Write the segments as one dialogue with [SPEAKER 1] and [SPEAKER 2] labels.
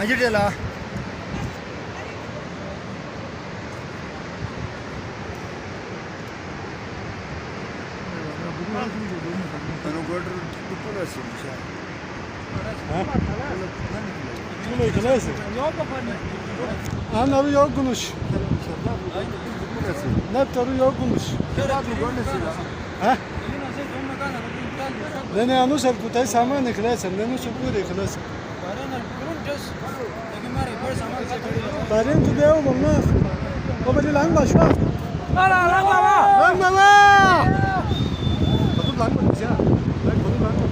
[SPEAKER 1] Ayer dia lah. Ano order tudo assim, já.
[SPEAKER 2] Bunu ikilesi. Anları yorgunmuş. Ne toru yorgunmuş. Ha? Dene anus el kutai saman ikilesi. Dene supur ikilesi. Barin tu deu mama. O beli lang baş var. Lang mama. Lang mama. Bakın lang mı ya? Ben konu lang mı?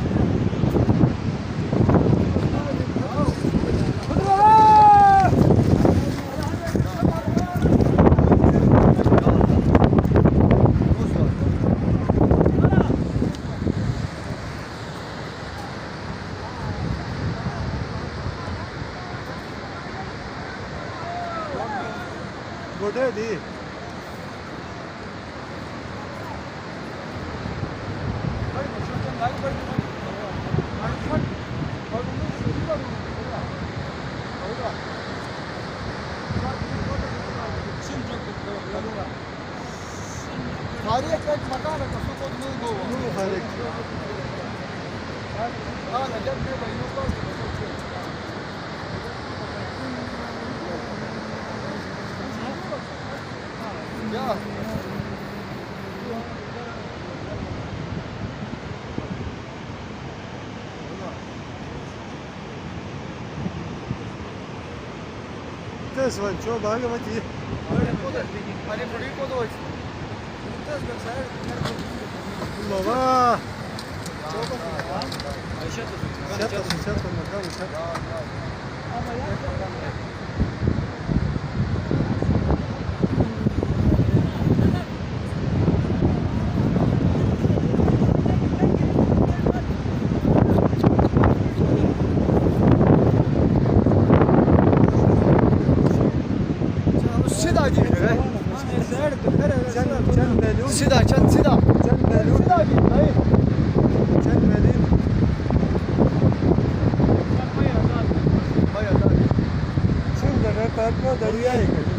[SPEAKER 2] Burada değil.
[SPEAKER 1] Tarihe kaç makale kasıp olduğunu doğru.
[SPEAKER 2] Bu harek.
[SPEAKER 1] Ha, neden böyle bayılıyor? Ya.
[SPEAKER 2] Tez var, çok daha yavaş iyi.
[SPEAKER 1] Hani burayı kodu var.
[SPEAKER 2] Baba. Şat bakalım şat.
[SPEAKER 1] Sida gibi.
[SPEAKER 2] Sen
[SPEAKER 1] Sida, çat Sida. Sida gibi. Hayır.
[SPEAKER 2] Sen beni. Şimdi repertuar dariya yıkıyor.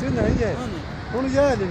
[SPEAKER 2] Sen ne ye? Onu yiyelim.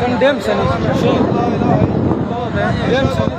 [SPEAKER 1] Sen dem seni. Dem seni.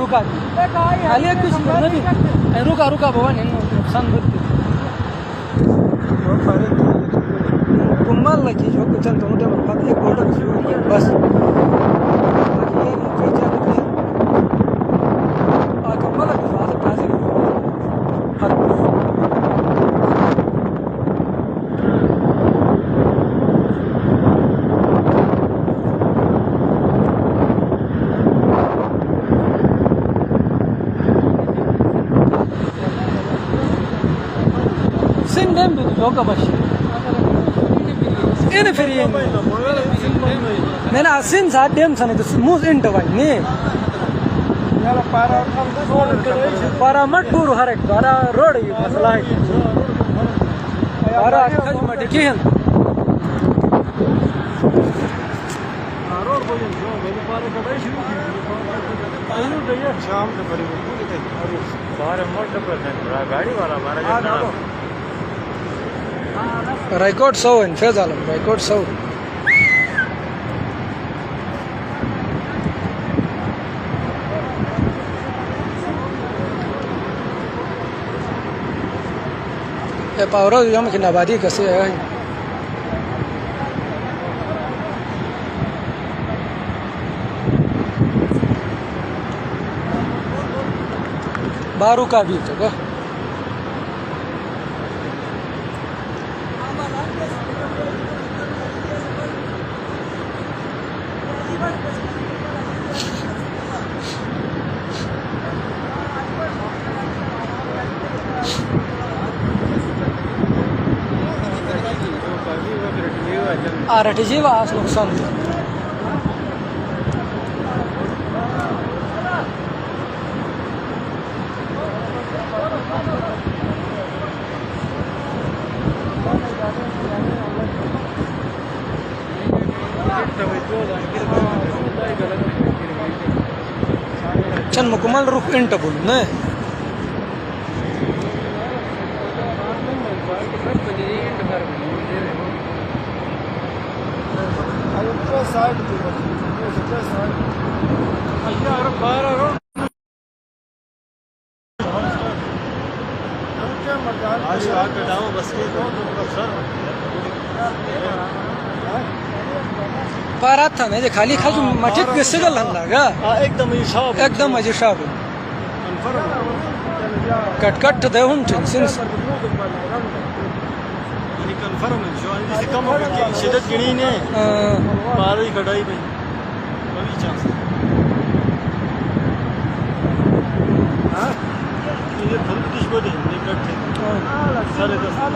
[SPEAKER 3] रुका खाली कुछ नहीं रुका रुका बाबा नहीं नुकसान करते कुम्बाल लगी जो कुछ चल तो मुझे बात एक बोर्ड बस कुम्बाल की बात कैसे Yok baş. Ini feriyen. Mena asin saat dem sana itu mus interval ne.
[SPEAKER 1] याला पारा
[SPEAKER 3] Para mat buru harek para road yi masala hai. Para khaj mat kihen.
[SPEAKER 2] Road बोलिए जो मेरे पारे कटाई शुरू की आयु गया
[SPEAKER 1] शाम के बड़ी
[SPEAKER 2] बाहर मोटर पर गाड़ी वाला मारा जाता
[SPEAKER 3] Record show in Fez Alam. Record show. ये पावरा जो हम किनाबादी कैसे है बारू का भी तो का आरटीजी वास नुकसान चन मुकम्मल रुख इंट बोल ने
[SPEAKER 1] साइड यार बारह रोड
[SPEAKER 2] आज आग कटाओ बस के
[SPEAKER 3] पारा था मैं खाली खाली मटिक किससे गल लगा
[SPEAKER 2] एकदम हिसाब
[SPEAKER 3] एकदम अजी शाब कट कट दे हुन सिंस
[SPEAKER 2] कंफर्म है जो इससे कम हो गई शिद्दत गिनी ने बाहर ही कटाई भाई कोई चांस हां ये फुल डिश को दे निकट थे सारे 10
[SPEAKER 3] हाँ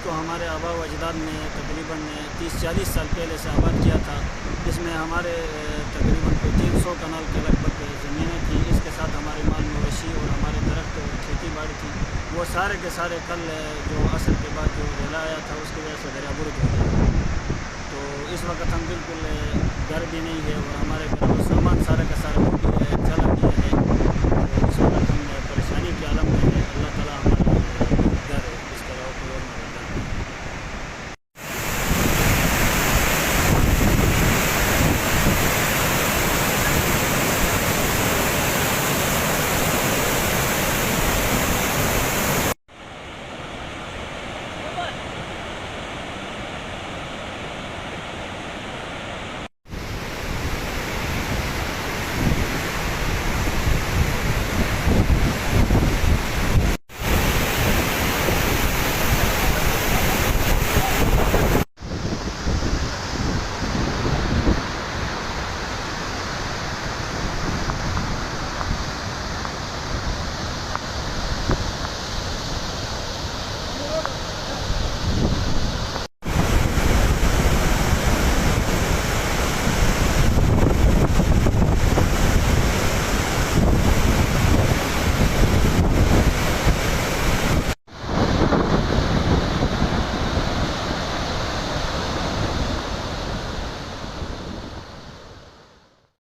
[SPEAKER 2] को हमारे आबा व अजदाद ने तकरीबन 30-40 साल पहले से आबाद किया था। इसमें हमारे तकरीबन 300 कनाल के लगभग ज़मीनें थी। इसके साथ हमारे माल मवेशी और हमारे दरख्त और खेती बाड़ी थी। वो सारे के सारे कल जो असर के बाद जो रेला आया था उसकी वजह से दरियाबुर्द हो गया। तो इस वक्त हम बिल्कुल घर भी नहीं है और हमारे घर में सामान सारा का सारा जला गया है।